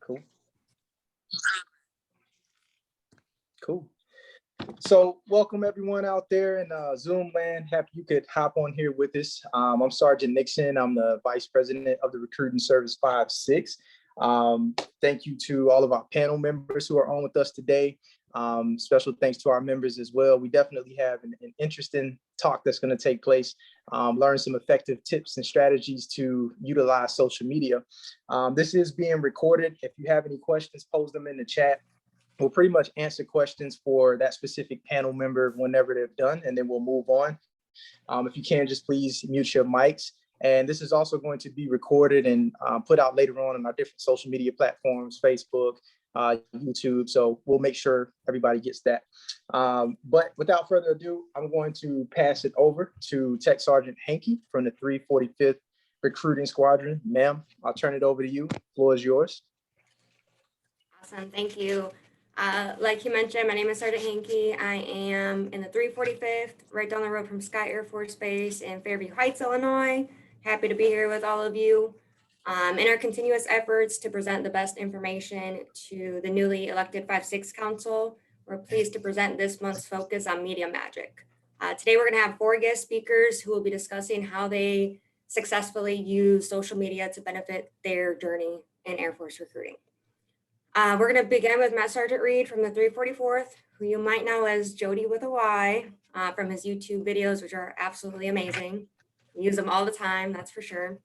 Cool. Cool. So welcome everyone out there in Zoom land. Happy you could hop on here with us. I'm Sergeant Nixon. I'm the Vice President of the Recruiting Service 5-6. Thank you to all of our panel members who are on with us today. Special thanks to our members as well. We definitely have an interesting talk that's going to take place. Learn some effective tips and strategies to utilize social media. This is being recorded. If you have any questions, post them in the chat. We'll pretty much answer questions for that specific panel member whenever they're done, and then we'll move on. If you can, just please mute your mics. And this is also going to be recorded and put out later on our different social media platforms, Facebook, YouTube. So we'll make sure everybody gets that. But without further ado, I'm going to pass it over to Tech Sergeant Henke from the 345th Recruiting Squadron. Ma'am, I'll turn it over to you. The floor is yours. Awesome, thank you. Like you mentioned, my name is Sergeant Henke. I am in the 345th, right down the road from Sky Air Force Base in Fairview Heights, Illinois. Happy to be here with all of you. In our continuous efforts to present the best information to the newly elected 5-6 Council, we're pleased to present this month's focus on media magic. Today, we're going to have 4 guest speakers who will be discussing how they successfully use social media to benefit their journey in Air Force recruiting. We're going to begin with Master Sergeant Reed from the 344th, who you might know as Jody with a Y from his YouTube videos, which are absolutely amazing. We use them all the time, that's for sure.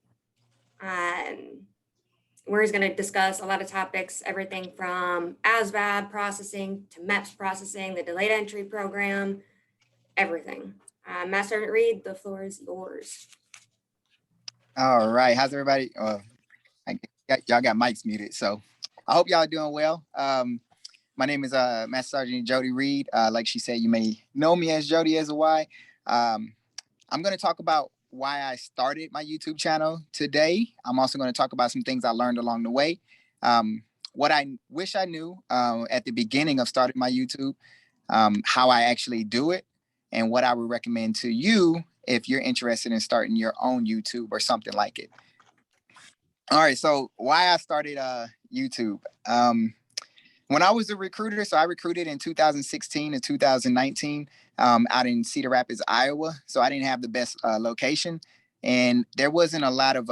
Where he's going to discuss a lot of topics, everything from ASVAB processing to MEPS processing, the delayed entry program, everything. Master Sergeant Reed, the floor is yours. All right, how's everybody? Y'all got mics muted, so I hope y'all doing well. My name is Master Sergeant Jody Reed. Like she said, you may know me as Jody as a Y. I'm going to talk about why I started my YouTube channel today. I'm also going to talk about some things I learned along the way. What I wish I knew at the beginning of starting my YouTube, how I actually do it, and what I would recommend to you if you're interested in starting your own YouTube or something like it. All right, so why I started YouTube. When I was a recruiter, so I recruited in 2016 to 2019 out in Cedar Rapids, Iowa. So I didn't have the best location, and there wasn't a lot of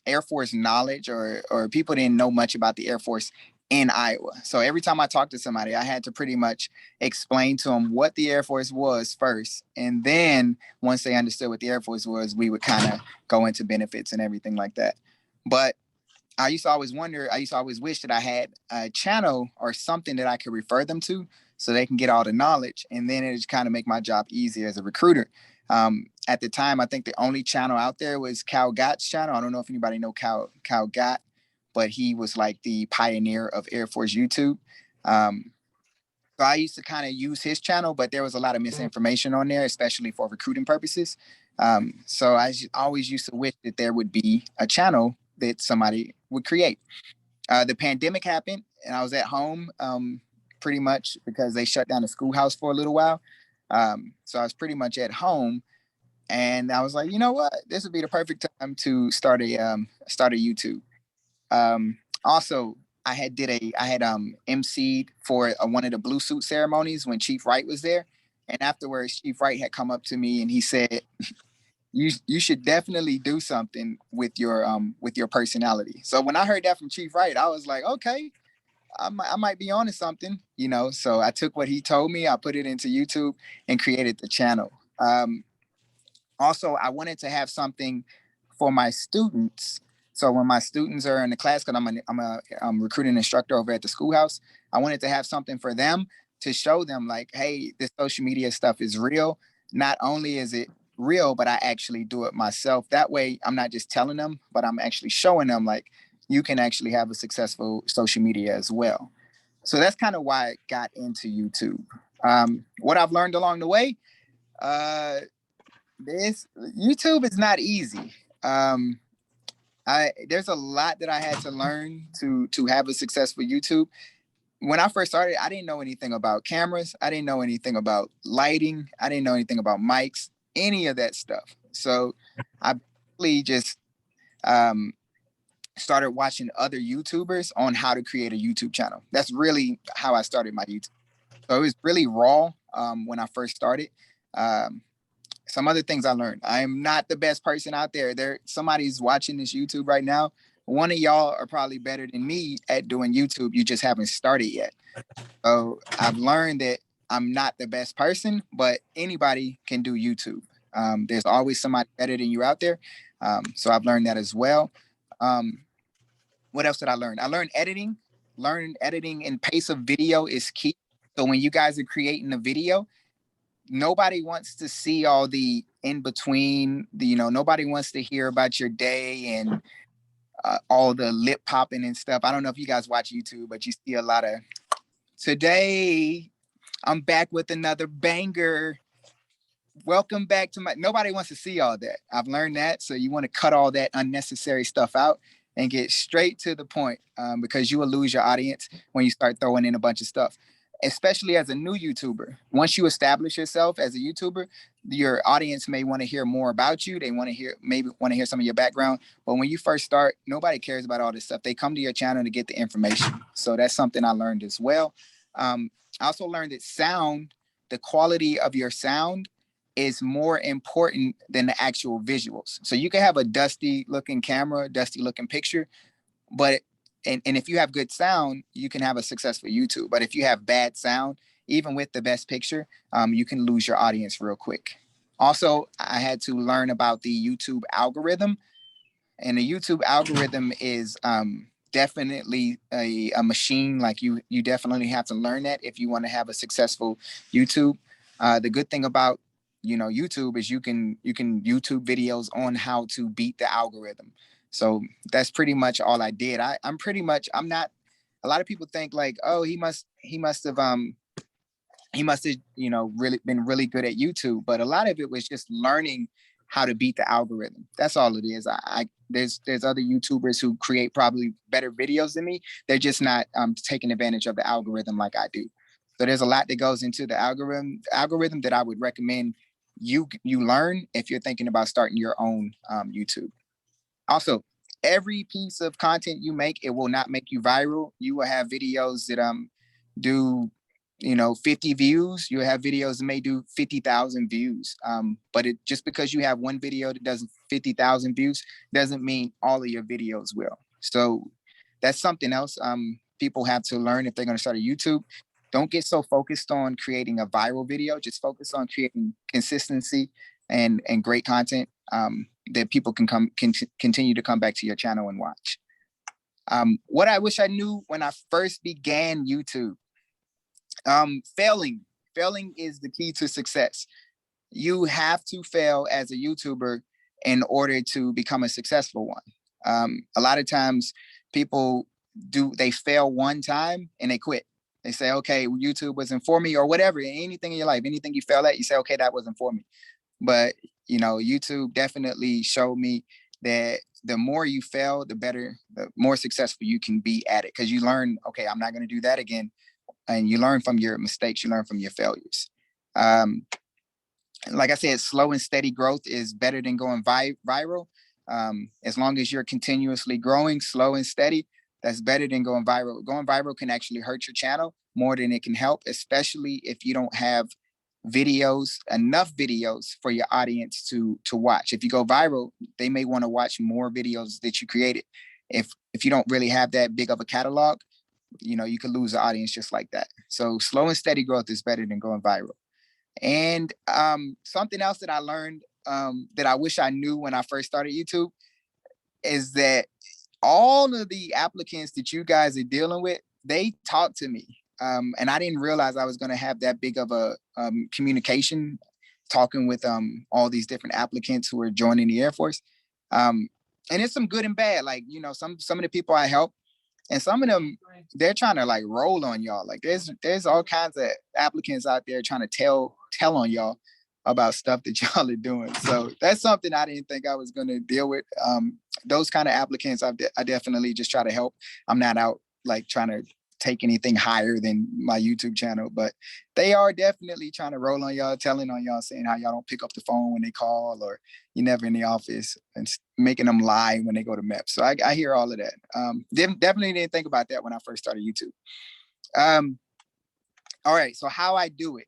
Air Force knowledge, or people didn't know much about the Air Force in Iowa. So every time I talked to somebody, I had to pretty much explain to them what the Air Force was first. And then once they understood what the Air Force was, we would kind of go into benefits and everything like that. But I used to always wish that I had a channel or something that I could refer them to so they can get all the knowledge. And then it just kind of make my job easier as a recruiter. At the time, I think the only channel out there was Cal Gott's channel. I don't know if anybody know Cal Gott, but he was like the pioneer of Air Force YouTube. So I used to kind of use his channel, but there was a lot of misinformation on there, especially for recruiting purposes. So I always used to wish that there would be a channel that somebody would create. The pandemic happened and I was at home pretty much because they shut down the schoolhouse for a little while. So I was pretty much at home, and I was like, you know what, this would be the perfect time to start a YouTube. Also, I had emceed for one of the blue suit ceremonies when Chief Wright was there, and afterwards Chief Wright had come up to me and he said, you should definitely do something with your personality. So when I heard that from Chief Wright, I was like, okay, I might be onto something, you know. So I took what he told me, I put it into YouTube and created the channel. Also, I wanted to have something for my students. So when my students are in the class, because I'm a recruiting instructor over at the schoolhouse, I wanted to have something for them to show them like, hey, this social media stuff is real. Not only is it real, but I actually do it myself. That way I'm not just telling them, but I'm actually showing them like you can actually have a successful social media as well. So that's kind of why I got into YouTube. What I've learned along the way, YouTube is not easy. There's a lot that I had to learn to have a successful YouTube. When I first started, I didn't know anything about cameras. I didn't know anything about lighting. I didn't know anything about mics, any of that stuff. So I really just started watching other YouTubers on how to create a YouTube channel. That's really how I started my YouTube. So it was really raw when I first started. Some other things I learned. I am not the best person out there. Somebody's watching this YouTube right now. One of y'all are probably better than me at doing YouTube. You just haven't started yet. So I've learned that I'm not the best person, but anybody can do YouTube. There's always somebody better than you out there. So I've learned that as well. What else did I learn? I learned editing. Learned editing and pace of video is key. So when you guys are creating a video, nobody wants to see all the in between. Nobody wants to hear about your day and all the lip popping and stuff. I don't know if you guys watch YouTube, but you see a lot of, today I'm back with another banger. Welcome back to nobody wants to see all that. I've learned that. So you want to cut all that unnecessary stuff out and get straight to the point, because you will lose your audience when you start throwing in a bunch of stuff, especially as a new YouTuber. Once you establish yourself as a YouTuber, your audience may want to hear more about you. They maybe want to hear some of your background. But when you first start, nobody cares about all this stuff. They come to your channel to get the information. So that's something I learned as well. I also learned that the quality of your sound is more important than the actual visuals. So you can have a dusty looking camera, dusty looking picture, but and if you have good sound, you can have a successful YouTube. But if you have bad sound, even with the best picture, you can lose your audience real quick. Also, I had to learn about the YouTube algorithm. And the YouTube algorithm is definitely a machine. Like you definitely have to learn that if you want to have a successful YouTube. The good thing about YouTube is you can YouTube videos on how to beat the algorithm. So that's pretty much all I did. I'm not, a lot of people think like, oh, he must have really been really good at YouTube, but a lot of it was just learning how to beat the algorithm. That's all it is. There's other YouTubers who create probably better videos than me. They're just not taking advantage of the algorithm like I do. So there's a lot that goes into the algorithm that I would recommend you learn if you're thinking about starting your own YouTube. Also, every piece of content you make, it will not make you viral. You will have videos that do 50 views. You have videos that may do 50,000 views. But just because you have one video that does 50,000 views doesn't mean all of your videos will. So that's something else people have to learn if they're going to start a YouTube. Don't get so focused on creating a viral video. Just focus on creating consistency and great content that people can continue to come back to your channel and watch. What I wish I knew when I first began YouTube. Failing is the key to success. You have to fail as a YouTuber in order to become a successful one. A lot of times people they fail one time and they quit. They say, okay, YouTube wasn't for me, or whatever, anything in your life, anything you fail at, you say, okay, that wasn't for me. But YouTube definitely showed me that the more you fail, the more successful you can be at it, because you learn, okay, I'm not going to do that again. And you learn from your mistakes, you learn from your failures. Like I said, slow and steady growth is better than going viral. As long as you're continuously growing, slow and steady, that's better than going viral. Going viral can actually hurt your channel more than it can help, especially if you don't have enough videos for your audience to watch. If you go viral, they may want to watch more videos that you created. If you don't really have that big of a catalog, you could lose the audience just like that. So slow and steady growth is better than going viral. And something else that I learned that I wish I knew when I first started YouTube is that all of the applicants that you guys are dealing with, they talk to me. And I didn't realize I was going to have that big of a communication talking with all these different applicants who are joining the Air Force. And it's some good and bad. Like, some of the people I help, and some of them, they're trying to like roll on y'all. Like there's all kinds of applicants out there trying to tell on y'all about stuff that y'all are doing. So that's something I didn't think I was going to deal with. Those kind of applicants, I definitely just try to help. I'm not out like trying to take anything higher than my YouTube channel, but they are definitely trying to roll on y'all, telling on y'all, saying how y'all don't pick up the phone when they call, or you're never in the office, and making them lie when they go to MEP. So I hear all of that. Definitely didn't think about that when I first started YouTube. All right, so how I do it.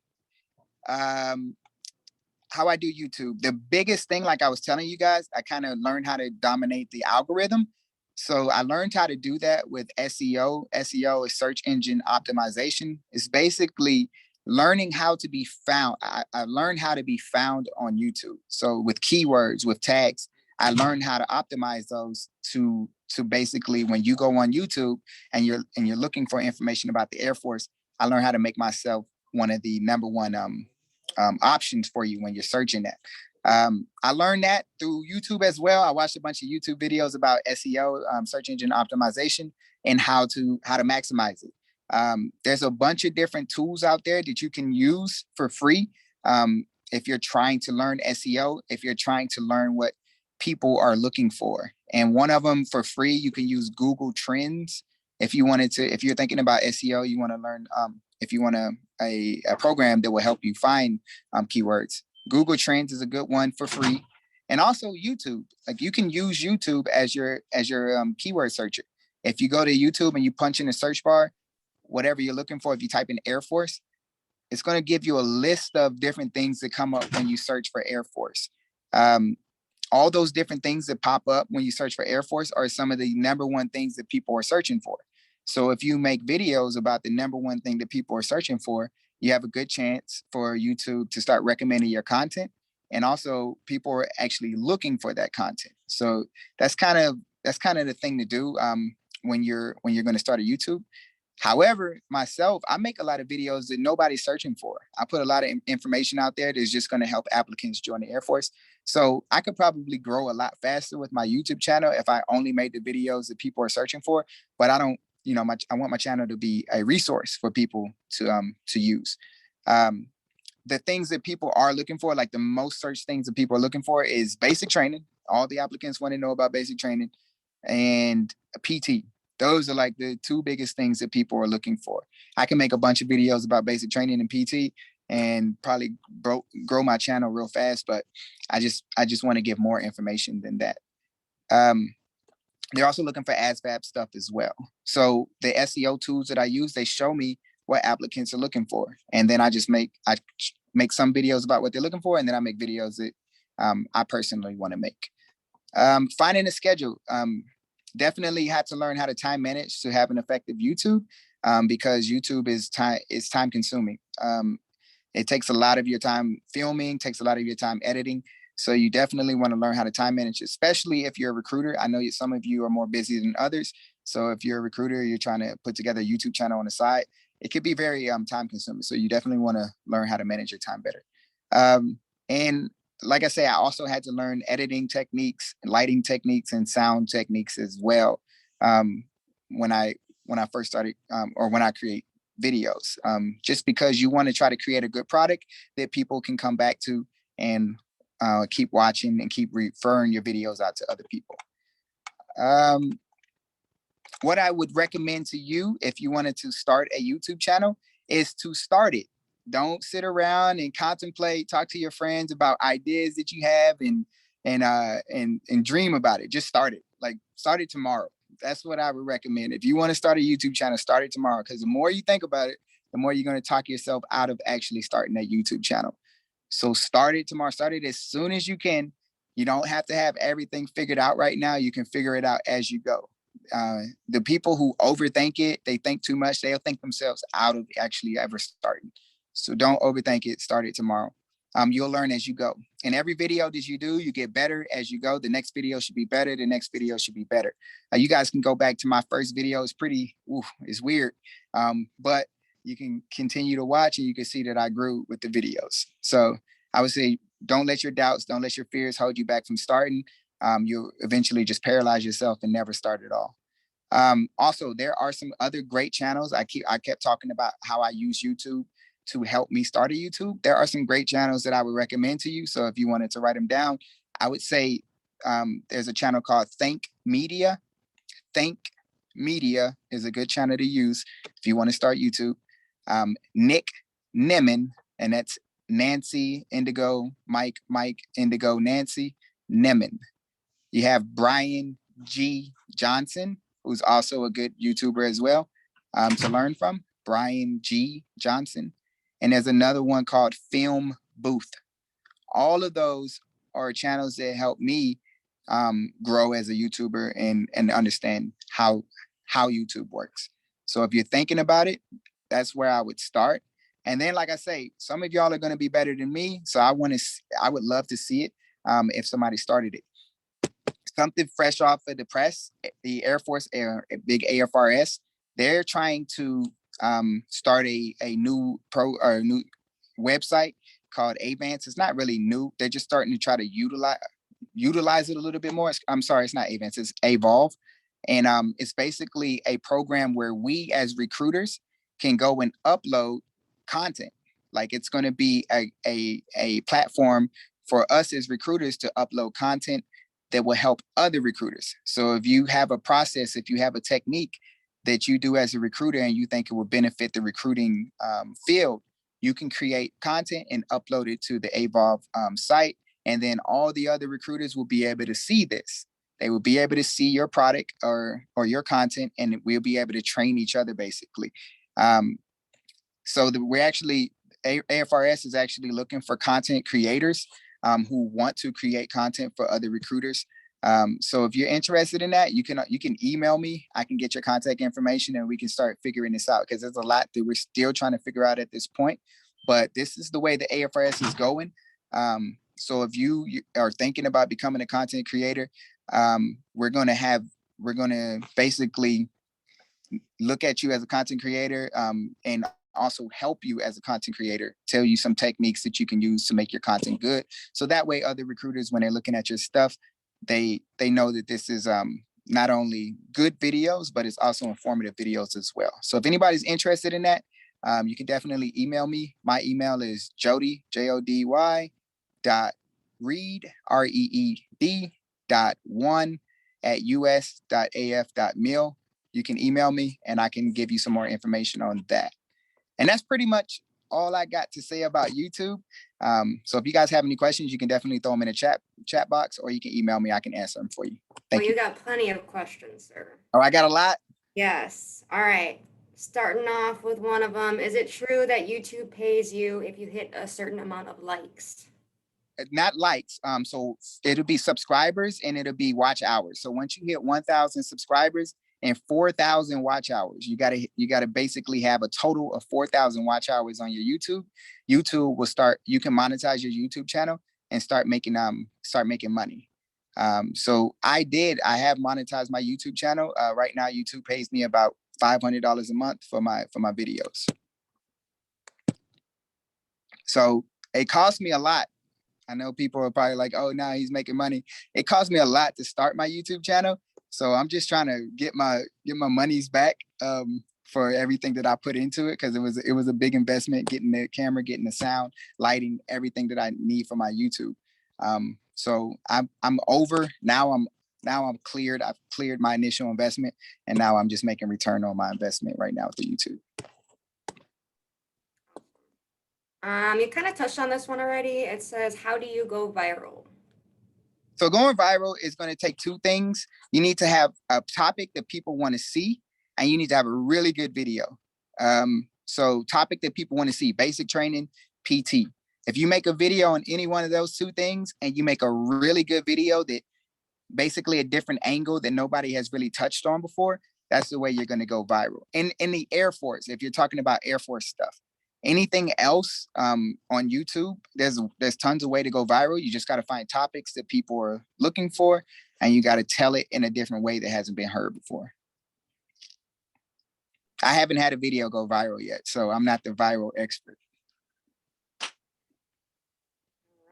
How I do YouTube. The biggest thing, like I was telling you guys, I kind of learned how to dominate the algorithm. So I learned how to do that with SEO. SEO is search engine optimization. It's basically learning how to be found. I learned how to be found on YouTube. So with keywords, with tags, I learned how to optimize those to basically, when you go on YouTube and you're looking for information about the Air Force, I learned how to make myself one of the number one options for you when you're searching that. I learned that through YouTube as well. I watched a bunch of YouTube videos about SEO, search engine optimization, and how to maximize it. There's a bunch of different tools out there that you can use for free. If you're trying to learn SEO, if you're trying to learn what people are looking for. And one of them for free, you can use Google Trends. If you're thinking about SEO, you want to learn, if you want a program that will help you find keywords. Google Trends is a good one for free. And also YouTube. Like, you can use YouTube as your keyword searcher. If you go to YouTube and you punch in the search bar, whatever you're looking for, if you type in Air Force, it's going to give you a list of different things that come up when you search for Air Force. All those different things that pop up when you search for Air Force are some of the number one things that people are searching for. So if you make videos about the number one thing that people are searching for, you have a good chance for YouTube to start recommending your content. And also, people are actually looking for that content. So that's kind of the thing to do when you're going to start a YouTube. However, myself, I make a lot of videos that nobody's searching for. I put a lot of information out there that's just going to help applicants join the Air Force. So I could probably grow a lot faster with my YouTube channel if I only made the videos that people are searching for. But I don't, I want my channel to be a resource for people to use. The things that people are looking for, like the most search things that people are looking for, is basic training. All the applicants want to know about basic training, and PT. Those are like the two biggest things that people are looking for. I can make a bunch of videos about basic training and PT and probably grow my channel real fast, but I just want to give more information than that. They're also looking for ASVAB stuff as well. So the SEO tools that I use, they show me what applicants are looking for. And then I make some videos about what they're looking for, and then I make videos that I personally want to make. Finding a schedule. Definitely had to learn how to time manage to have an effective YouTube, because YouTube is time consuming. It takes a lot of your time filming, takes a lot of your time editing. So you definitely want to learn how to time manage, especially if you're a recruiter. I know some of you are more busy than others. So if you're a recruiter, you're trying to put together a YouTube channel on the side, it could be very time consuming. So you definitely want to learn how to manage your time better. And like I say, I also had to learn editing techniques, lighting techniques, and sound techniques as well when I first started, or when I create videos. Just because you want to try to create a good product that people can come back to and keep watching and keep referring your videos out to other people. What I would recommend to you if you wanted to start a YouTube channel is to start it. Don't sit around and contemplate, talk to your friends about ideas that you have and dream about it. Just start it. Like, start it tomorrow. That's what I would recommend. If you want to start a YouTube channel, start it tomorrow, because the more you think about it, the more you're going to talk yourself out of actually starting that YouTube channel. So start it tomorrow. Start it as soon as you can. You don't have to have everything figured out right now. You can figure it out as you go. The people who overthink it, they think too much. They'll think themselves out of actually ever starting. So don't overthink it. Start it tomorrow. You'll learn as you go. And every video that you do, you get better as you go. The next video should be better. The next video should be better. You guys can go back to my first video. It's it's weird. But you can continue to watch and you can see that I grew with the videos. So I would say, don't let your doubts, don't let your fears hold you back from starting. You'll eventually just paralyze yourself and never start at all. Also, there are some other great channels. I kept talking about how I use YouTube to help me start a YouTube. There are some great channels that I would recommend to you. So if you wanted to write them down, I would say there's a channel called Think Media. Think Media is a good channel to use if you want to start YouTube. Nick Nemeth, and that's Nancy Indigo, Mike Indigo, Nancy Nemeth. You have Brian G. Johnson, who's also a good YouTuber as well, to learn from. Brian G. Johnson. And there's another one called Film Booth. All of those are channels that help me grow as a YouTuber and understand how YouTube works. So if you're thinking about it, that's where I would start. And then, like I say, some of y'all are going to be better than me. So I would love to see it if somebody started it. Something fresh off of the press, the Air Force, big AFRS, they're trying to start a new new website called Avance. It's not really new. They're just starting to try to utilize it a little bit more. I'm sorry, it's not Avance, it's Evolve. And it's basically a program where we as recruiters can go and upload content. Like it's going to be a platform for us as recruiters to upload content that will help other recruiters. So if you have a process, if you have a technique that you do as a recruiter and you think it will benefit the recruiting field, you can create content and upload it to the Evolve site. And then all the other recruiters will be able to see this. They will be able to see your product or your content, and we'll be able to train each other basically. So we're actually, AFRS is actually looking for content creators who want to create content for other recruiters. So if you're interested in that, you can email me. I can get your contact information and we can start figuring this out, because there's a lot that we're still trying to figure out at this point. But this is the way the AFRS is going. So if you are thinking about becoming a content creator, we're going to basically look at you as a content creator and also help you as a content creator, tell you some techniques that you can use to make your content good. So that way other recruiters, when they're looking at your stuff, they know that this is not only good videos, but it's also informative videos as well. So if anybody's interested in that, you can definitely email me. My email is Jody, Jody, .reed, REED, .1 @us.af.mil. You can email me and I can give you some more information on that. And that's pretty much all I got to say about YouTube. So if you guys have any questions, you can definitely throw them in the chat box, or you can email me. I can answer them for you. Thank you. You got plenty of questions, sir. Oh, I got a lot? Yes. All right. Starting off with one of them. Is it true that YouTube pays you if you hit a certain amount of likes? Not likes. So it'll be subscribers and it'll be watch hours. So once you hit 1,000 subscribers and 4,000 watch hours, you gotta basically have a total of 4,000 watch hours on your YouTube. YouTube will start. You can monetize your YouTube channel and start making money. So I have monetized my YouTube channel. Right now, YouTube pays me about $500 a month for my videos. So it costs me a lot. I know people are probably like, oh, now he's making money. It cost me a lot to start my YouTube channel. So I'm just trying to get my monies back for everything that I put into it, because it was a big investment, getting the camera, getting the sound, lighting, everything that I need for my YouTube. So I'm over now. I'm cleared. I've cleared my initial investment, and now I'm just making return on my investment right now with the YouTube. You kind of touched on this one already. It says, how do you go viral? So going viral is going to take two things. You need to have a topic that people want to see, and you need to have a really good video. So topic that people want to see, basic training, PT. If you make a video on any one of those two things and you make a really good video that basically a different angle that nobody has really touched on before, that's the way you're going to go viral. In the Air Force, if you're talking about Air Force stuff, anything else on YouTube, there's tons of way to go viral. You just got to find topics that people are looking for, and you got to tell it in a different way that hasn't been heard before. I haven't had a video go viral yet, so I'm not the viral expert.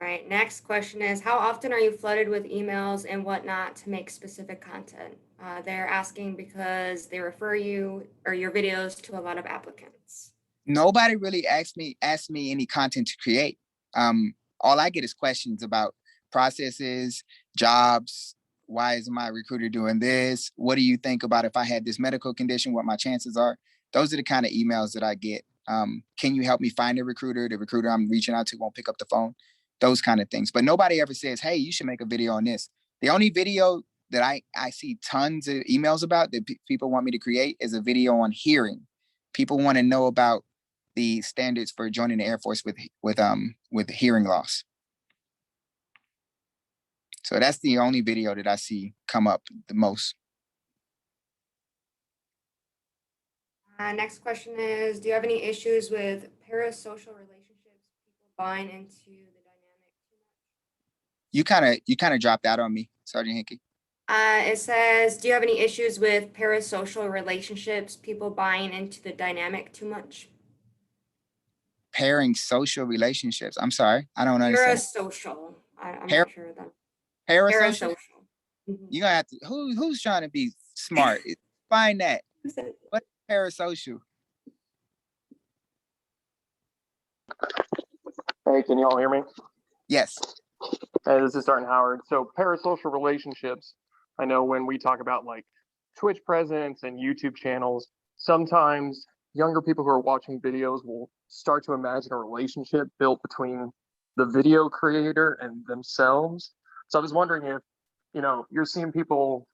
All right, next question is, how often are you flooded with emails and whatnot to make specific content? They're asking because they refer you or your videos to a lot of applicants. Nobody really asked me any content to create. All I get is questions about processes, jobs, why is my recruiter doing this? What do you think about if I had this medical condition, what my chances are? Those are the kind of emails that I get. Can you help me find a recruiter? The recruiter I'm reaching out to won't pick up the phone, those kind of things. But nobody ever says, hey, you should make a video on this. The only video that I see tons of emails about that people want me to create is a video on hearing. People want to know about the standards for joining the Air Force with hearing loss. So that's the only video that I see come up the most. Next question is, do you have any issues with parasocial relationships, people buying into the dynamic too much? You kind of dropped out on me, Sergeant Henke. It says, do you have any issues with parasocial relationships, people buying into the dynamic too much? Pairing social relationships. I'm sorry, I don't understand. Parasocial. I'm not sure of that. Parasocial? Mhm. You're gonna have to, who's trying to be smart? Find that. What's parasocial? Hey, can you all hear me? Yes. Hey, this is Sergeant Howard. So parasocial relationships, I know when we talk about like Twitch presence and YouTube channels, sometimes younger people who are watching videos will start to imagine a relationship built between the video creator and themselves. So I was wondering if, you're seeing people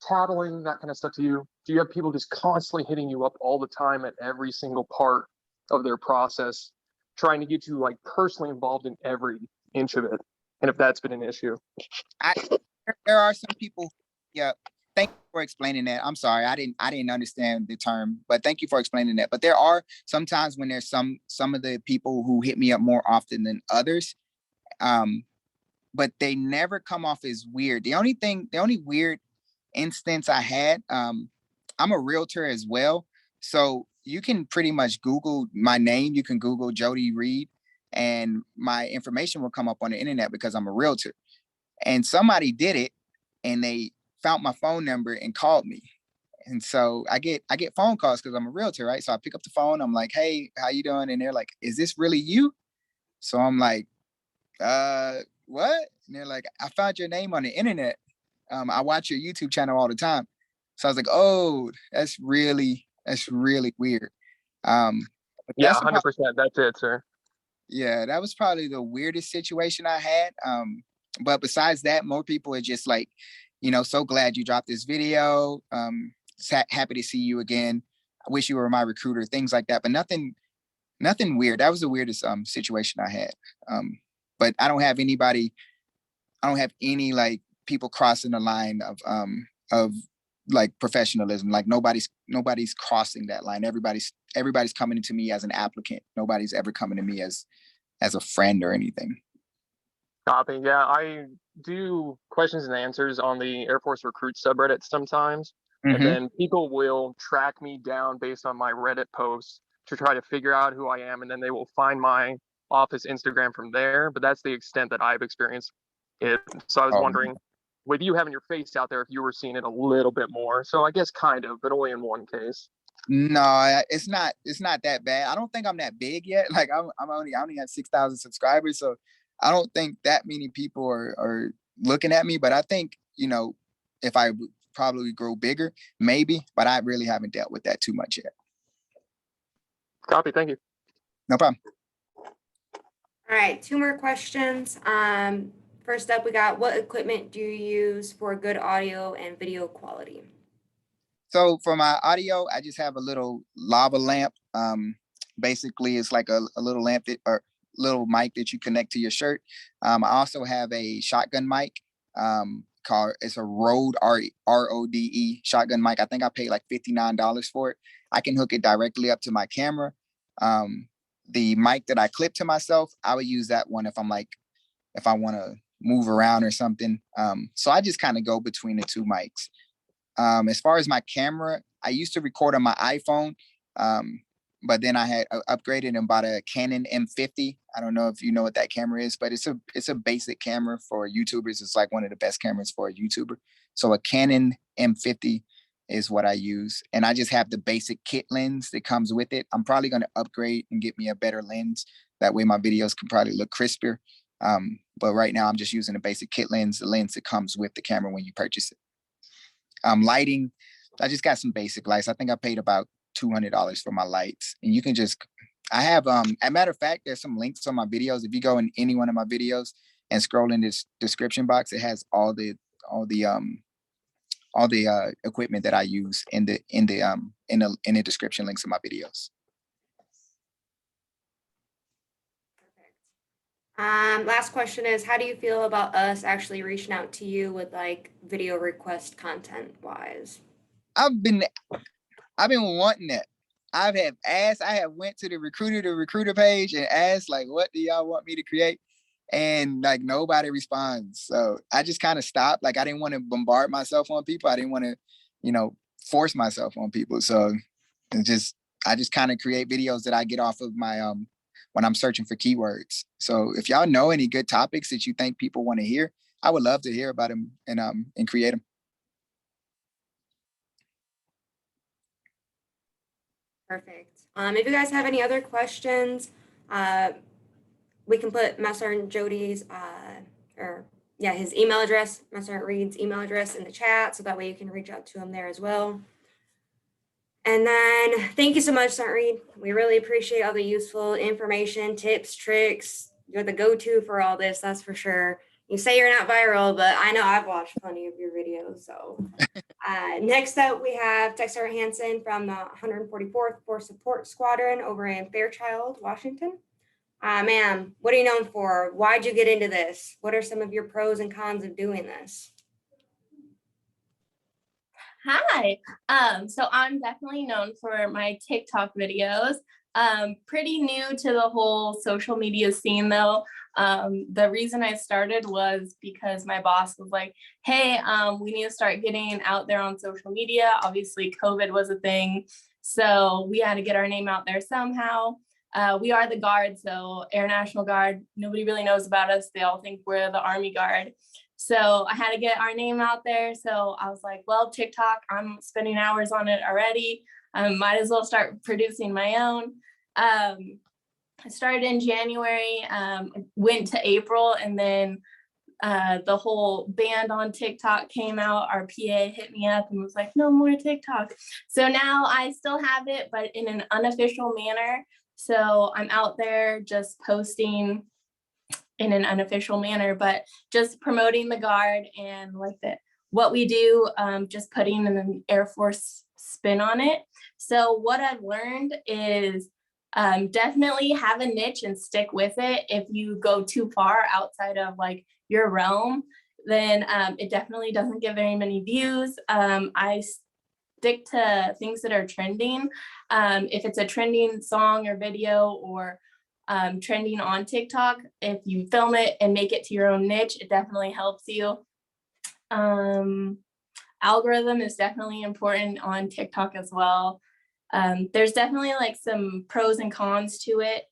tattling, that kind of stuff to you. Do you have people just constantly hitting you up all the time at every single part of their process, trying to get you like personally involved in every inch of it? And if that's been an issue. There are some people. Yeah. Thank you for explaining that. I'm sorry, I didn't understand the term, but thank you for explaining that. But there are sometimes when there's some of the people who hit me up more often than others. But they never come off as weird. The only weird instance I had, I'm a realtor as well. So you can pretty much Google my name. You can Google Jody Reed and my information will come up on the internet because I'm a realtor. And somebody did it and they found my phone number and called me. And so I get phone calls because I'm a realtor, right? So I pick up the phone. I'm like, hey, how you doing? And they're like, is this really you? So I'm like, what? And they're like, I found your name on the internet. I watch your YouTube channel all the time. So I was like, oh, that's really weird. Yeah, 100%. That's it, sir. Yeah, that was probably the weirdest situation I had. But besides that, more people are just like, so glad you dropped this video. Happy to see you again. I wish you were my recruiter, things like that. But nothing weird. That was the weirdest situation I had. But I don't have any like people crossing the line of like professionalism. Like nobody's crossing that line. Everybody's coming to me as an applicant. Nobody's ever coming to me as a friend or anything. Copy. Yeah, I do questions and answers on the Air Force Recruit subreddit sometimes. Mm-hmm. And then people will track me down based on my Reddit posts to try to figure out who I am. And then they will find my office Instagram from there. But that's the extent that I've experienced it. So I was wondering, with you having your face out there, if you were seeing it a little bit more. So I guess kind of, but only in one case. No, it's not that bad. I don't think I'm that big yet. Like I only have 6,000 subscribers. So I don't think that many people are looking at me. But I think, if I probably grow bigger, maybe, but I really haven't dealt with that too much yet. Copy. Thank you. No problem. All right, 2 more questions. First up, we got, what equipment do you use for good audio and video quality? So for my audio, I just have a little lava lamp. Basically, it's like a little lamp or little mic that you connect to your shirt. I also have a shotgun mic. It's a Rode RODE shotgun mic. I think I paid like $59 for it. I can hook it directly up to my camera. The mic that I clip to myself, I would use that one if I want to move around or something. So I just kind of go between the 2 mics. As far as my camera, I used to record on my iPhone, but then I had upgraded and bought a Canon M50. I don't know if you know what that camera is, but it's a basic camera for YouTubers. It's like one of the best cameras for a YouTuber. So a Canon M50 is what I use. And I just have the basic kit lens that comes with it. I'm probably going to upgrade and get me a better lens. That way my videos can probably look crisper. But right now I'm just using a basic kit lens, the lens that comes with the camera when you purchase it. Lighting, I just got some basic lights. I think I paid about $200 for my lights. And you can just, I have, as a matter of fact, there's some links on my videos. If you go in any one of my videos and scroll in this description box, it has all the equipment that I use in the description links of my videos. Last question is, how do you feel about us actually reaching out to you with like video request content wise? I've been wanting that. I have went to the recruiter page and asked, like, what do y'all want me to create? And like nobody responds. So I just kind of stopped. Like I didn't want to bombard myself on people. I didn't want to, force myself on people. So I just kind of create videos that I get off of my when I'm searching for keywords. So if y'all know any good topics that you think people want to hear, I would love to hear about them and create them. Perfect. If you guys have any other questions, we can put MSgt Jody's his email address, MSgt Reed's email address in the chat, so that way you can reach out to him there as well. And then thank you so much, Sgt. Reed. We really appreciate all the useful information, tips, tricks. You're the go-to for all this, that's for sure. You say you're not viral, but I know I've watched plenty of your videos. So next up, we have Tech Sergeant Hanson from the 144th Force Support Squadron over in Fairchild, Washington. Ma'am, what are you known for? Why'd you get into this? What are some of your pros and cons of doing this? Hi. So I'm definitely known for my TikTok videos. Pretty new to the whole social media scene though. The reason I started was because my boss was like, hey, we need to start getting out there on social media. Obviously COVID was a thing, so we had to get our name out there somehow. We are the Guard, so Air National Guard. Nobody really knows about us. They all think we're the Army Guard. So I had to get our name out there. So I was like, well, TikTok, I'm spending hours on it already. Might as well start producing my own. I started in January, went to April, and then the whole ban on TikTok came out. Our PA hit me up and was like, no more TikTok. So now I still have it, but in an unofficial manner. So I'm out there just posting in an unofficial manner, but just promoting the Guard and like what we do, just putting an Air Force spin on it. So what I've learned is definitely have a niche and stick with it. If you go too far outside of like your realm, then it definitely doesn't get very many views. I stick to things that are trending. If it's a trending song or video or trending on TikTok, if you film it and make it to your own niche, it definitely helps you. Algorithm is definitely important on TikTok as well. There's definitely like some pros and cons to it.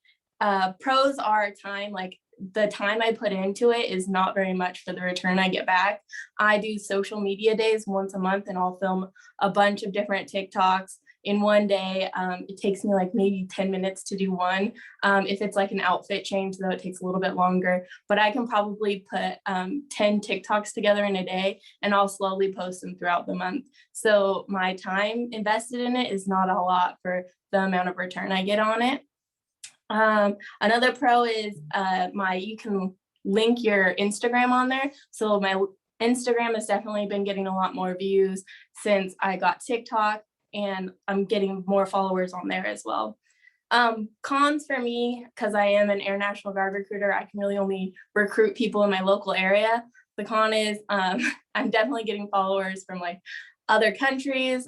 Pros are time, like the time I put into it is not very much for the return I get back. I do social media days once a month and I'll film a bunch of different TikToks in one day. It takes me like maybe 10 minutes to do one. If it's like an outfit change, though, it takes a little bit longer, but I can probably put 10 TikToks together in a day and I'll slowly post them throughout the month. So my time invested in it is not a lot for the amount of return I get on it. Another pro is you can link your Instagram on there. So my Instagram has definitely been getting a lot more views since I got TikTok, and I'm getting more followers on there as well. Cons for me, because I am an Air National Guard recruiter, I can really only recruit people in my local area. The con is I'm definitely getting followers from like other countries,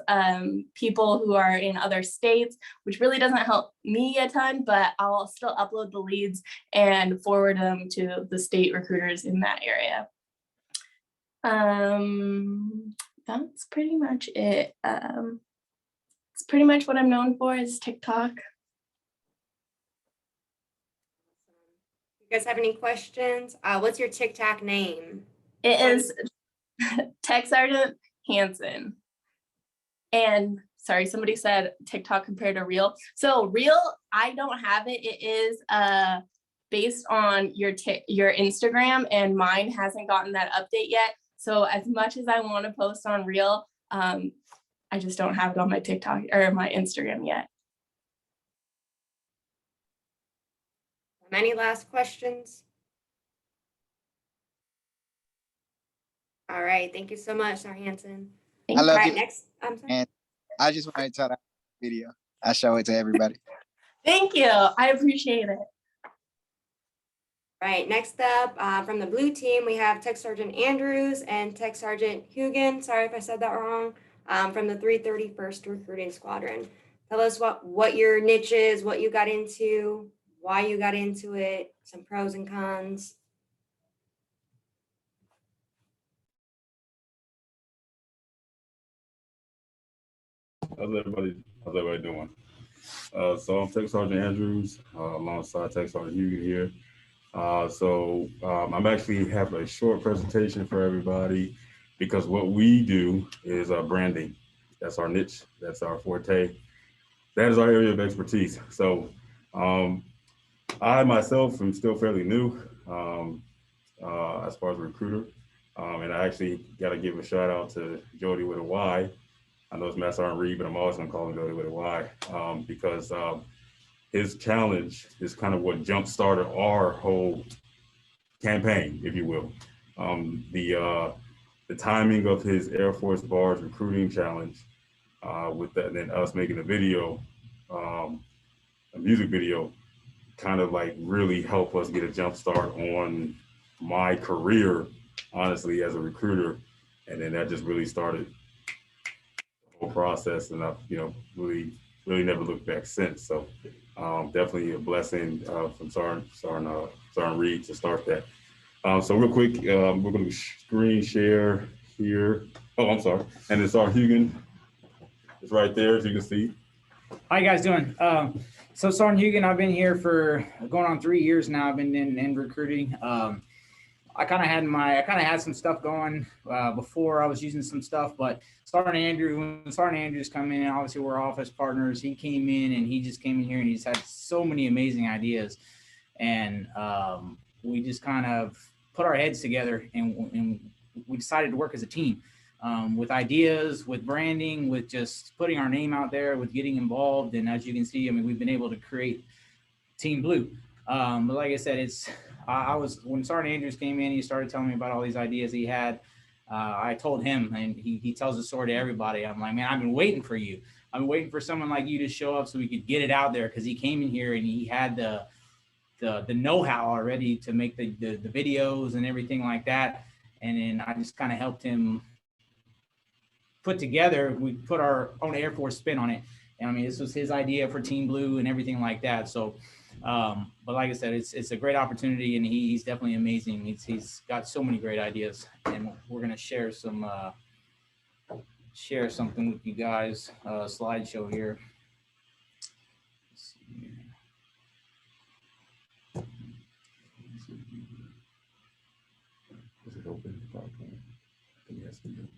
people who are in other states, which really doesn't help me a ton, but I'll still upload the leads and forward them to the state recruiters in that area. That's pretty much it. It's pretty much what I'm known for is TikTok. You guys have any questions? What's your TikTok name? It is Tech Sergeant Hanson. And sorry, somebody said TikTok compared to Reel. So Reel, I don't have it. It is based on your Instagram, and mine hasn't gotten that update yet. So as much as I want to post on Reel, I just don't have it on my TikTok or my Instagram yet. Any last questions? All right, thank you so much, Sir Hanson. I love All right, you. next, I'm sorry. And I just wanted to tell that video. I show it to everybody. Thank you. I appreciate it. Right, next up from the blue team, we have Tech Sergeant Andrews and Tech Sergeant Hughan. Sorry if I said that wrong. From the 331st Recruiting Squadron. Tell us what your niche is, what you got into, why you got into it, some pros and cons. How's everybody doing? So I'm Tech Sergeant Andrews, alongside Tech Sergeant Hughan here. I'm actually have a short presentation for everybody because what we do is branding. That's our niche. That's our forte. That is our area of expertise. So I myself am still fairly new as far as a recruiter. And I actually got to give a shout out to Jody with a Y. I know it's Matt Sergeant Reed, but I'm always going to call him Jody with a Y because his challenge is kind of what jump-started our whole campaign, if you will. The timing of his Air Force Bars recruiting challenge with that, and then us making a video, a music video, kind of like really helped us get a jump start on my career, honestly, as a recruiter. And then that just really started the whole process, and I've, really never looked back since. So definitely a blessing from Sergeant Reed to start that. So real quick, we're going to screen share here. Oh, I'm sorry. And then Sergeant Hughan is right there, as you can see. How you guys doing? So Sergeant Hughan, I've been here for going on 3 years now. I've been in recruiting. I kind of had some stuff going before. I was using some stuff, but when Sergeant Andrews come in, obviously we're office partners. He came in and he just came in here and he's had so many amazing ideas. And we just kind of put our heads together and we decided to work as a team with ideas, with branding, with just putting our name out there, with getting involved. And as you can see, I mean, we've been able to create Team Blue. But like I said, when Sergeant Andrews came in, he started telling me about all these ideas he had. I told him, and he tells the story to everybody. I'm like, man, I've been waiting for you. I've been waiting for someone like you to show up so we could get it out there, because he came in here and he had the know-how already to make the videos and everything like that. And then I just kind of helped him put together. We put our own Air Force spin on it. And I mean, this was his idea for Team Blue and everything like that. So, but like I said, it's a great opportunity, and he's definitely amazing. He's got so many great ideas, and we're gonna share something with you guys. Slideshow here. Let's see here. Is it open? PowerPoint? I think it has to be open.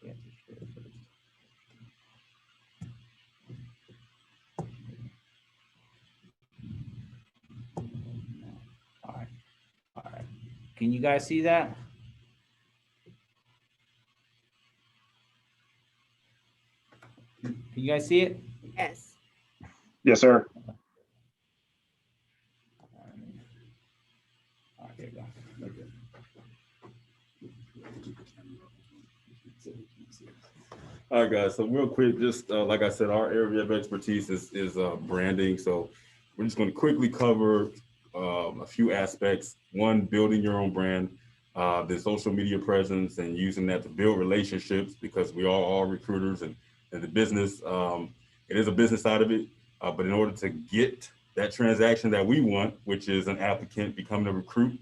Yeah, share it first. All right. Can you guys see that? Can you guys see it? Yes. Yes, sir. All right, there you go. All right, guys. So real quick, just like I said, our area of expertise is branding. So we're just going to quickly cover a few aspects. One, building your own brand, the social media presence, and using that to build relationships, because we are all recruiters, and the business, it is a business side of it. But in order to get that transaction that we want, which is an applicant becoming a recruit,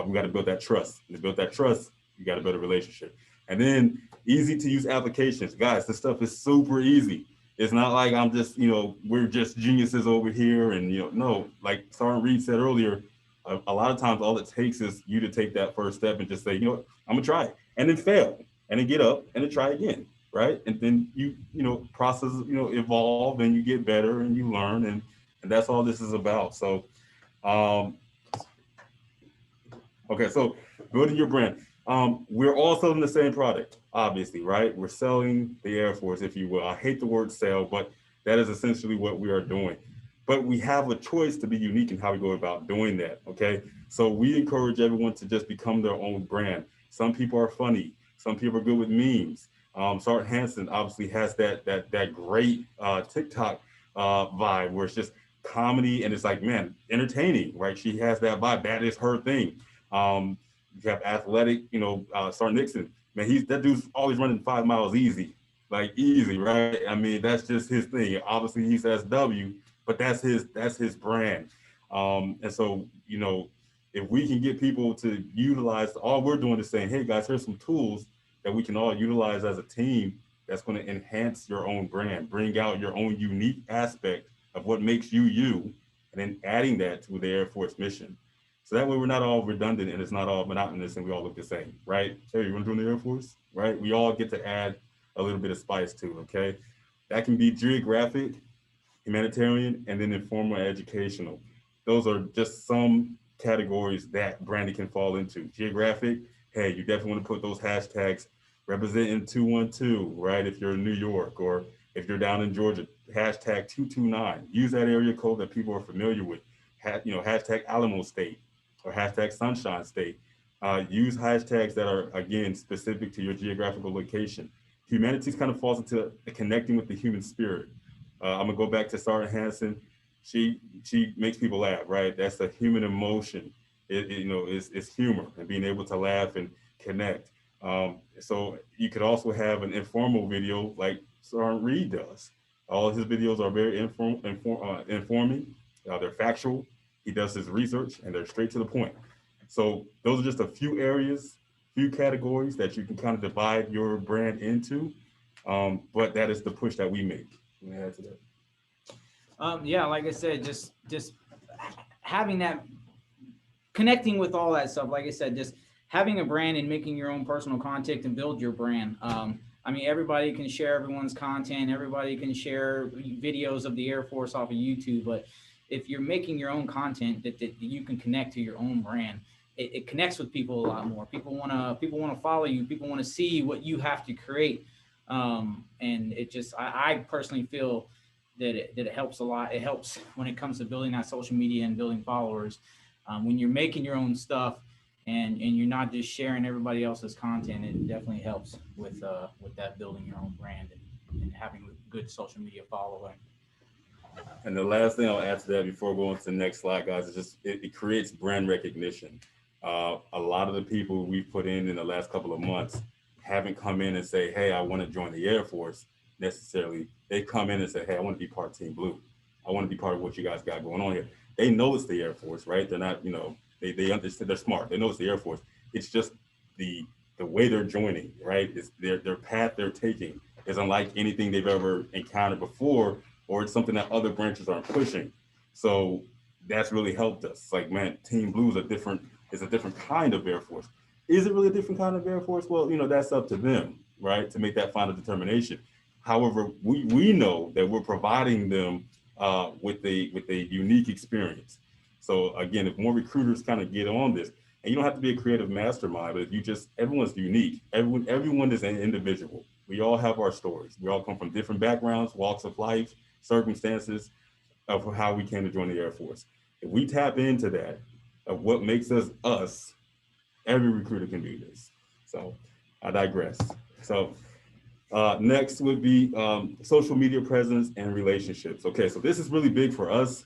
we got to build that trust. And to build that trust, you got to build a relationship. And then easy to use applications. Guys, this stuff is super easy. It's not like I'm just, we're just geniuses over here. And, no, like Sergeant Reed said earlier, a lot of times all it takes is you to take that first step and just say, I'm gonna try it, and then fail, and then get up and then try again, right? And then you process, evolve, and you get better and you learn, and And that's all this is about. So, okay, so building your brand. We're all selling the same product, obviously, right? We're selling the Air Force, if you will. I hate the word sell, but that is essentially what we are doing. But we have a choice to be unique in how we go about doing that, okay? So we encourage everyone to just become their own brand. Some people are funny. Some people are good with memes. Sergeant Hanson obviously has that great TikTok vibe where it's just comedy and it's like, man, entertaining, right? She has that vibe. That is her thing. You have athletic, Sergeant Nixon, man, that dude's always running 5 miles easy, like easy, right? I mean, that's just his thing. Obviously he's SW, but that's his brand. And so, if we can get people to utilize, all we're doing is saying, hey guys, here's some tools that we can all utilize as a team that's going to enhance your own brand, bring out your own unique aspect of what makes you you, and then adding that to the Air Force mission. So that way we're not all redundant and it's not all monotonous and we all look the same, right? Hey, you want to join the Air Force, right? We all get to add a little bit of spice to it, okay? That can be geographic, humanitarian, and then informal educational. Those are just some categories that branding can fall into. Geographic, hey, you definitely want to put those hashtags representing 212, right? If you're in New York or if you're down in Georgia, hashtag 229. Use that area code that people are familiar with. Hashtag Alamo State or hashtag Sunshine State. Use hashtags that are, again, specific to your geographical location. Humanities kind of falls into connecting with the human spirit. I'm gonna go back to Sergeant Hanson. She makes people laugh, right? That's a human emotion. It's humor and being able to laugh and connect. So you could also have an informal video like Sergeant Reed does. All his videos are very informing. They're factual. He does his research and they're straight to the point. So those are just a few areas, few categories that you can kind of divide your brand into. But that is the push that we make. Can I add to that? Yeah, like I said, just having that, connecting with all that stuff. Like I said, just having a brand and making your own personal content and build your brand. I mean, everybody can share everyone's content. Everybody can share videos of the Air Force off of YouTube. But if you're making your own content that you can connect to your own brand, it connects with people a lot more. People want to follow you. People want to see what you have to create. And it just, I personally feel that it helps a lot. It helps when it comes to building that social media and building followers. When you're making your own stuff and you're not just sharing everybody else's content, it definitely helps with that building your own brand and having a good social media following. And the last thing I'll add to that before going to the next slide, guys, is just it creates brand recognition. A lot of the people we've put in the last couple of months haven't come in and say, hey, I want to join the Air Force necessarily. They come in and say, hey, I want to be part of Team Blue. I want to be part of what you guys got going on here. They know it's the Air Force, right? They're not, they understand, they're smart. They know it's the Air Force. It's just the way they're joining, right? It's their path they're taking is unlike anything they've ever encountered before, or it's something that other branches aren't pushing. So that's really helped us. It's like, man, Team Blue is a different kind of Air Force. Is it really a different kind of Air Force? Well, that's up to them, right, to make that final determination. However, we know that we're providing them with a unique experience. So again, if more recruiters kind of get on this, and you don't have to be a creative mastermind, but if everyone's unique. Everyone is an individual. We all have our stories. We all come from different backgrounds, walks of life, circumstances of how we came to join the Air Force. If we tap into that, of what makes us us, every recruiter can do this. So I digress. So next would be social media presence and relationships. Okay, so this is really big for us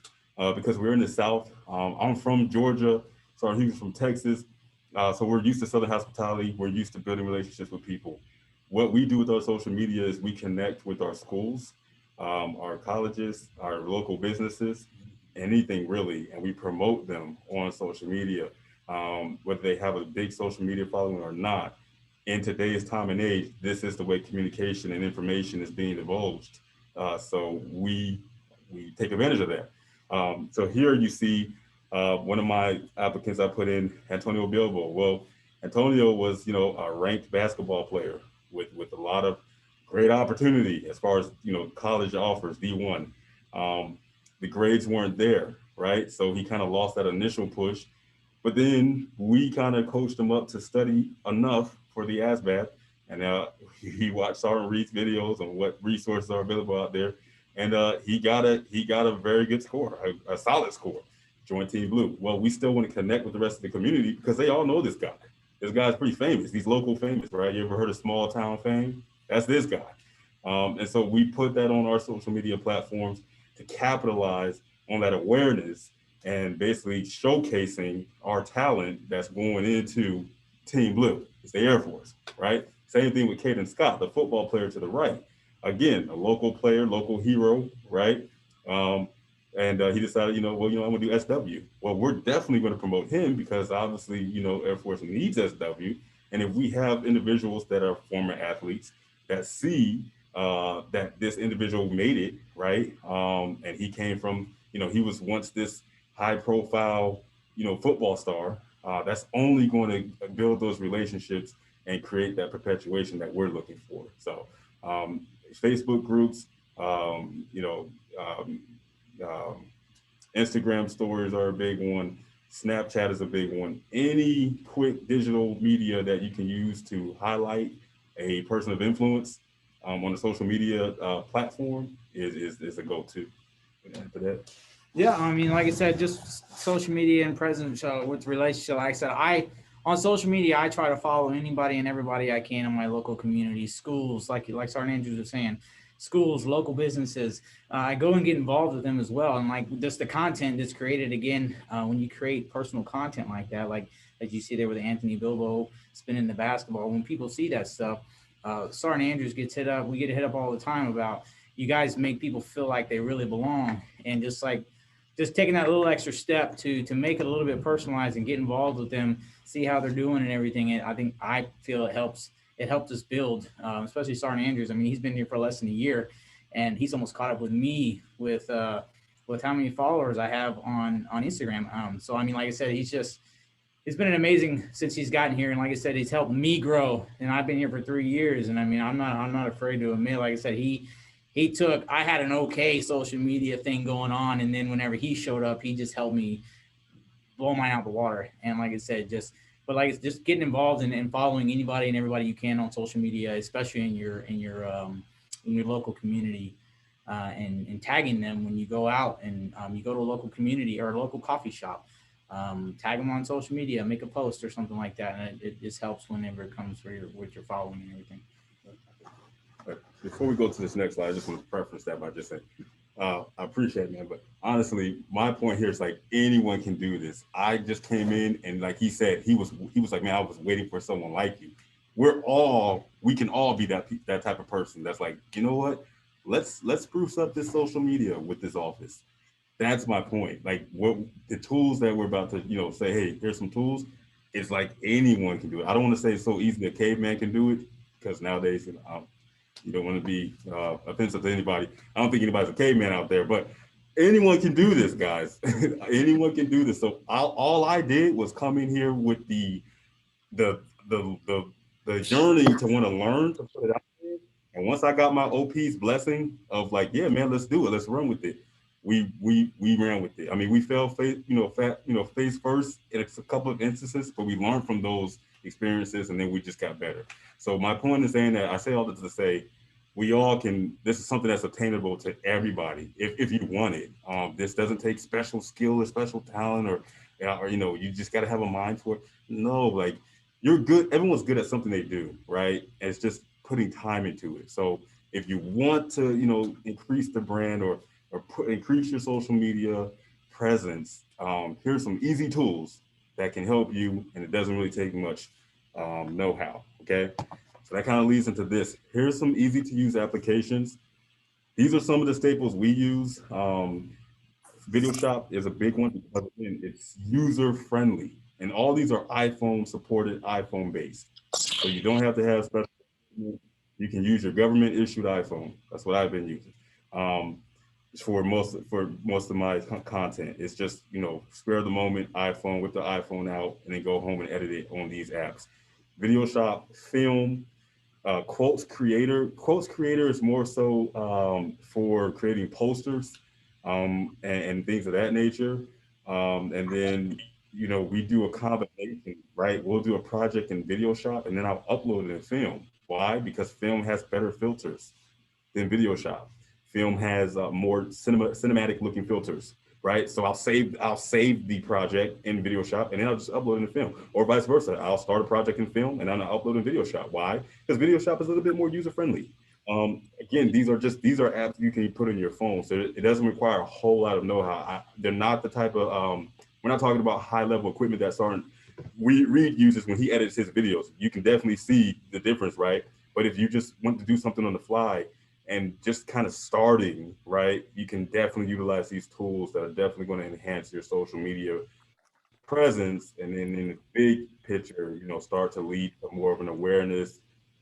because we're in the South. I'm from Georgia, so he's from Texas. So we're used to Southern hospitality. We're used to building relationships with people. What we do with our social media is we connect with our schools, our colleges, our local businesses, anything really, and we promote them on social media, whether they have a big social media following or not. In today's time and age, this is the way communication and information is being divulged. So we take advantage of that. So here you see one of my applicants I put in, Antonio Bilbo. Well, Antonio was, a ranked basketball player with a lot of great opportunity as far as, college offers, D1. the grades weren't there, right? So he kind of lost that initial push. But then we kind of coached him up to study enough for the ASVAB. And he watched Sergeant Reed's videos on what resources are available out there. And he got a very good score, a solid score, joined Team Blue. Well, we still want to connect with the rest of the community because they all know this guy. This guy's pretty famous. He's local famous, right? You ever heard of small town fame? That's this guy. And so we put that on our social media platforms to capitalize on that awareness and basically showcasing our talent that's going into Team Blue. It's the Air Force, right? Same thing with Caden Scott, the football player to the right. Again, a local player, local hero, right? He decided, I'm gonna do SW. Well, we're definitely gonna promote him because obviously, Air Force needs SW. And if we have individuals that are former athletes that see that this individual made it, right? And he came from, he was once this high profile, football star, that's only going to build those relationships and create that perpetuation that we're looking for. So Facebook groups, Instagram stories are a big one. Snapchat is a big one. Any quick digital media that you can use to highlight a person of influence on a social media platform is a go-to. For that. Yeah, I mean, like I said, just social media and presence with relationship. Like I said, on social media, I try to follow anybody and everybody I can in my local community, schools, like Sergeant Andrews was saying, schools, local businesses. I go and get involved with them as well. And like just the content that's created again, when you create personal content like that, like as you see there with Anthony Bilbo spinning the basketball, when people see that stuff, Sergeant Andrews gets hit up. We get hit up all the time about you guys make people feel like they really belong, and just taking that little extra step to make it a little bit personalized and get involved with them, see how they're doing and everything. And I feel it helps us build, especially Sergeant Andrews. I mean, he's been here for less than a year, and he's almost caught up with me with how many followers I have on Instagram. So I mean, like I said, it's been an amazing since he's gotten here, and like I said, he's helped me grow. And I've been here for 3 years, and I mean, I'm not afraid to admit, like I said, I had an okay social media thing going on, and then whenever he showed up, he just helped me blow mine out the water. And like I said, just getting involved and following anybody and everybody you can on social media, especially in your local community, and tagging them when you go out and you go to a local community or a local coffee shop. Tag them on social media, make a post or something like that, and it just helps whenever it comes with your following and everything. Before we go to this next slide, I just want to preface that by just saying, I appreciate it, man. But honestly, my point here is like anyone can do this. I just came in and like he said, he was like, man, I was waiting for someone like you. We can all be that type of person that's like, you know what? Let's spruce up this social media with this office. That's my point. Like what the tools that we're about to, say, hey, here's some tools. It's like anyone can do it. I don't want to say it's so easy a caveman can do it, because nowadays, you don't want to be offensive to anybody. I don't think anybody's a caveman out there, but anyone can do this, guys. Anyone can do this. So all I did was come in here with the yearning to want to learn, to put it out there. And once I got my OP's blessing of like, yeah, man, let's do it. Let's run with it. We ran with it. I mean, we fell face first in a couple of instances, but we learned from those experiences, and then we just got better. So my point is saying that I say all this to say, we all can, this is something that's attainable to everybody if you want it. This doesn't take special skill or special talent or you just got to have a mind for it. No, like you're good. Everyone's good at something they do, right? And it's just putting time into it. So if you want to, increase the brand or increase your social media presence, here's some easy tools that can help you, and it doesn't really take much know-how, okay? So that kind of leads into this. Here's some easy to use applications. These are some of the staples we use. Video Shop is a big one because it's user-friendly, and all these are iPhone-supported, iPhone-based. So you don't have to have special, you can use your government-issued iPhone. That's what I've been using. For most of my content, it's just spare the moment iPhone, with the iPhone out, and then go home and edit it on these apps. Video Shop, Film, Quotes Creator. Quotes Creator is more so for creating posters. and things of that nature. And then, you know, we do a combination, right? We'll do a project in Video Shop and then I'll upload it in Film. Why? Because Film has better filters than Video Shop. Film has more cinematic looking filters, right? So I'll save the project in Video Shop and then I'll just upload it in Film, or vice versa. I'll start a project in Film and then I'll upload in Video Shop. Why? Because Video Shop is a little bit more user friendly. Again, these are apps you can put in your phone, so it doesn't require a whole lot of know-how. They're not the type of we're not talking about high level equipment that Reed uses when he edits his videos. You can definitely see the difference, right? But if you just want to do something on the fly and just kind of starting, right, you can definitely utilize these tools that are definitely going to enhance your social media presence, and then in the big picture, you know, start to lead to more of an awareness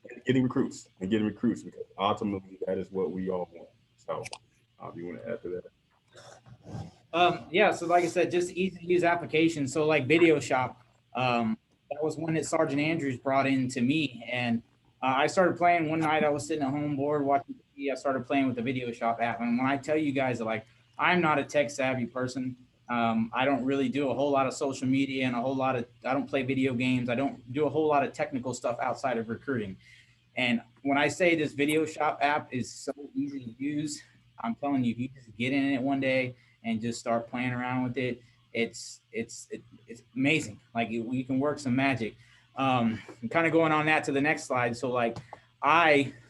and getting recruits, because ultimately that is what we all want. So, if you want to add to that. Yeah, so like I said, just easy to use applications. So like Video Shop, that was one that Sergeant Andrews brought in to me. And I started playing one night. I was sitting at home bored watching TV. I started playing with the Video Shop app. And when I tell you guys that, like, I'm not a tech savvy person. I don't really do a whole lot of social media and I don't play video games. I don't do a whole lot of technical stuff outside of recruiting. And when I say this Video Shop app is so easy to use, I'm telling you, if you just get in it one day and just start playing around with it, it's amazing. Like you can work some magic. Kind of going on that to the next slide. So like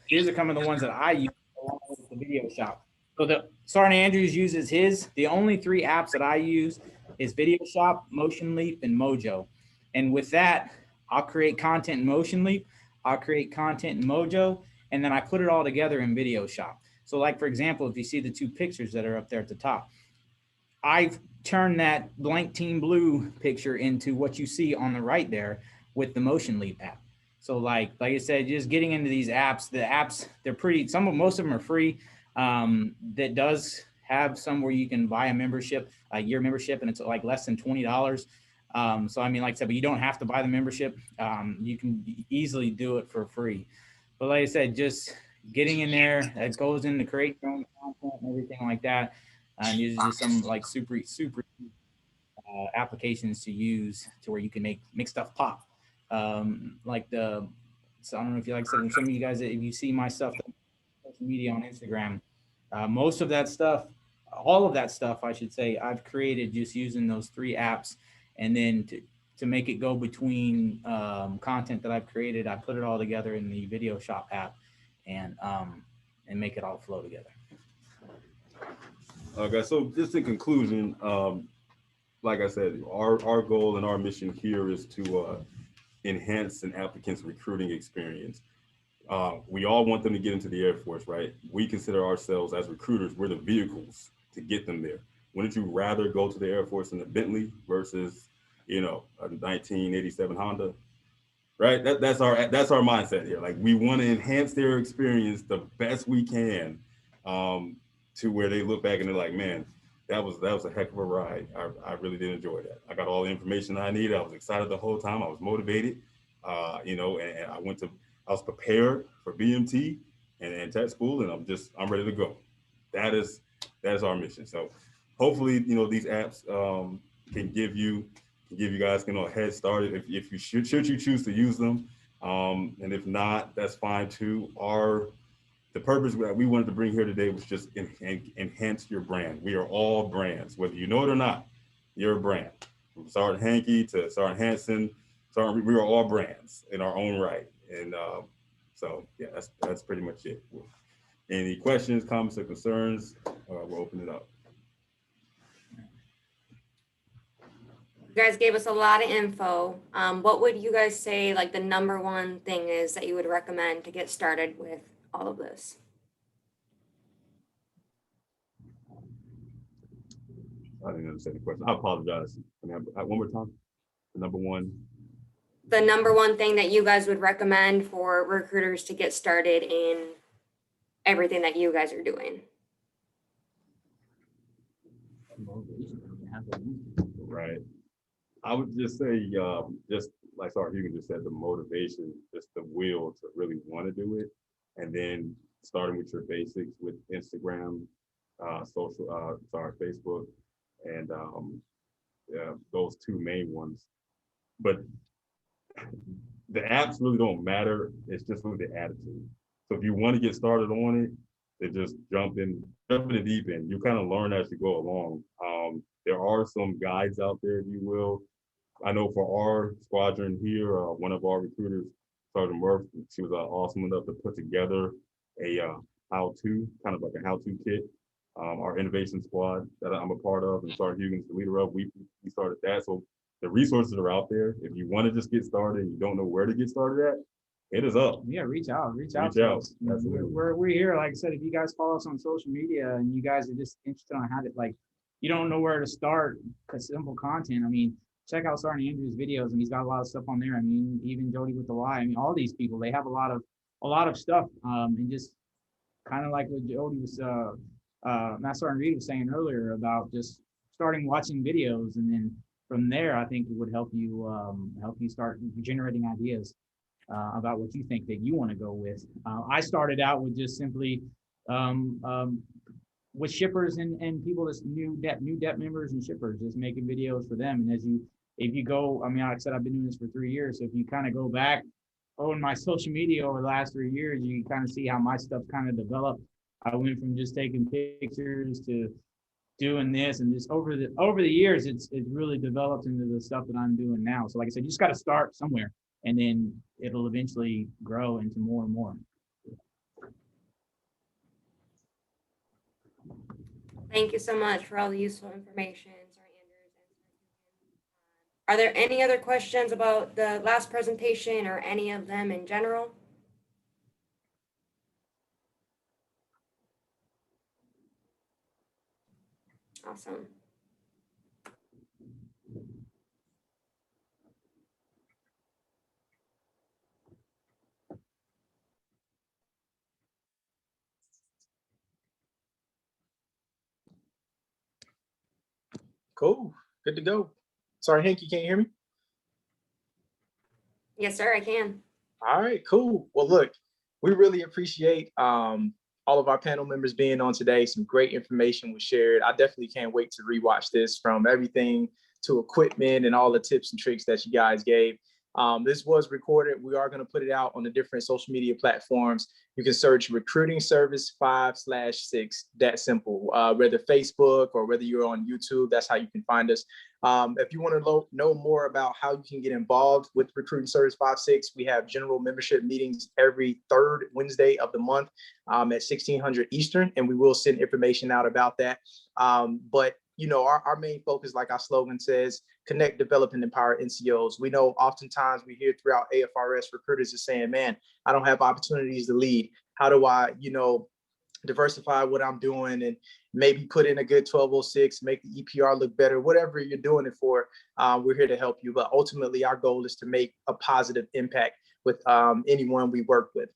here's a couple of the ones that I use along with the Video Shop. So the Sergeant Andrews uses the only 3 apps that I use is Video Shop, Motion Leap, and Mojo. And with that, I'll create content in Motion Leap, I'll create content in Mojo, and then I put it all together in Video Shop. So like, for example, if you see the 2 pictures that are up there at the top, I've turned that blank team blue picture into what you see on the right there with the Motion Leap app. So like I said, just getting into these apps, the apps, they're pretty, most of them are free. That does have some where you can buy a membership, a year membership, and it's like less than $20. So I mean, like I said, but you don't have to buy the membership. You can easily do it for free. But like I said, just getting in there, it goes into create your own content and everything like that. And these are just some like super applications to use to where you can make stuff pop. So I don't know if you like said, some of you guys, if you see my stuff, social media on Instagram, most of that stuff, all of that stuff, I should say, I've created just using those 3 apps. And then to make it go between content that I've created, I put it all together in the Video Shop app and make it all flow together. Okay, so just in conclusion, like I said, our goal and our mission here is to enhance an applicant's recruiting experience. We all want them to get into the Air Force, right? We consider ourselves as recruiters, we're the vehicles to get them there. Wouldn't you rather go to the Air Force in a Bentley versus, you know, a 1987 Honda? Right? That's our mindset here. Like, we want to enhance their experience the best we can, to where they look back and they're like, man, that was a heck of a ride. I really did enjoy that. I got all the information I needed. I was excited the whole time. I was motivated, you know, and I was prepared for BMT and tech school, and I'm ready to go. That is our mission. So hopefully, you know, these apps can give you guys, you know, a head start if you should you choose to use them. And if not, that's fine too. The purpose that we wanted to bring here today was just enhance your brand. We are all brands, whether you know it or not. You're a brand. From Sergeant Henke to Sergeant Hanson, we are all brands in our own right. And so yeah, that's pretty much it. Any questions, comments, or concerns? We'll open it up. You guys gave us a lot of info. What would you guys say, like, the number one thing is that you would recommend to get started with all of this? I didn't understand the question. I apologize. Can I have one more time? The number one. The number one thing that you guys would recommend for recruiters to get started in everything that you guys are doing. Right. I would just say, just like Sergeant Hughan just said, the motivation, just the will to really want to do it. And then starting with your basics with Instagram, Facebook, and yeah, those two main ones. But the apps really don't matter. It's just really the attitude. So if you want to get started on it, then just jump in the deep end. You kind of learn as you go along. There are some guides out there, if you will. I know for our squadron here, one of our recruiters, Sergeant Murph, she was awesome enough to put together a how-to, kind of like a how-to kit. Our innovation squad that I'm a part of, and Sergeant Hughan's the leader of, we started that. So the resources are out there. If you want to just get started and you don't know where to get started at, hit us up. Yeah, reach out. Reach to out. us. We're here. Like I said, if you guys follow us on social media and you guys are just interested on how to, like, you don't know where to start, because simple content. I mean, check out Sergeant Andrew's videos, and he's got a lot of stuff on there. I mean, even Jody with the Why. I mean, all these people, they have a lot of stuff. And just kind of like what Jody was, Master Sergeant Reed was saying earlier about just starting watching videos, and then from there, I think it would help you start generating ideas about what you think that you want to go with. I started out with just simply with shippers and people that's new DEP members and shippers, just making videos for them. And if you go, I mean, like I said, I've been doing this for 3 years. So if you kind of go back on my social media over the last 3 years, you can kind of see how my stuff kind of developed. I went from just taking pictures to doing this, and just over the years, it's really developed into the stuff that I'm doing now. So like I said, you just got to start somewhere, and then it'll eventually grow into more and more. Thank you so much for all the useful information, Sergeant Andrews and Sergeant Hughan. Are there any other questions about the last presentation or any of them in general? Awesome. Cool. Good to go. Sorry, Henke, can you hear me? Yes, sir, I can. All right, cool. Well, look, we really appreciate all of our panel members being on today. Some great information was shared. I definitely can't wait to rewatch this, from everything to equipment and all the tips and tricks that you guys gave. This was recorded. We are going to put it out on the different social media platforms. You can search Recruiting Service 5/6, that simple, whether Facebook or whether you're on YouTube, that's how you can find us. If you want to know more about how you can get involved with Recruiting Service 5/6, we have general membership meetings every third Wednesday of the month at 1600 Eastern, and we will send information out about that. But you know, our main focus, like our slogan says, connect, develop, and empower NCOs. We know oftentimes we hear throughout AFRS recruiters are saying, man, I don't have opportunities to lead. How do I, diversify what I'm doing and maybe put in a good 1206, make the EPR look better, whatever you're doing it for, we're here to help you. But ultimately, our goal is to make a positive impact with anyone we work with.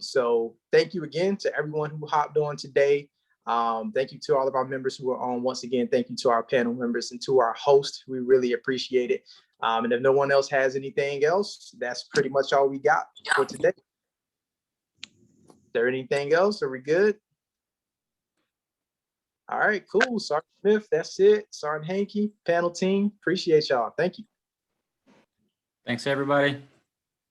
So thank you again to everyone who hopped on today. Thank you to all of our members who are on. Once again, thank you to our panel members and to our host. We really appreciate it. And if no one else has anything else, that's pretty much all we got for today. Is there anything else? Are we good? All right, cool. Sergeant Smith, that's it. Sergeant Henke, panel team, appreciate y'all. Thank you. Thanks, everybody.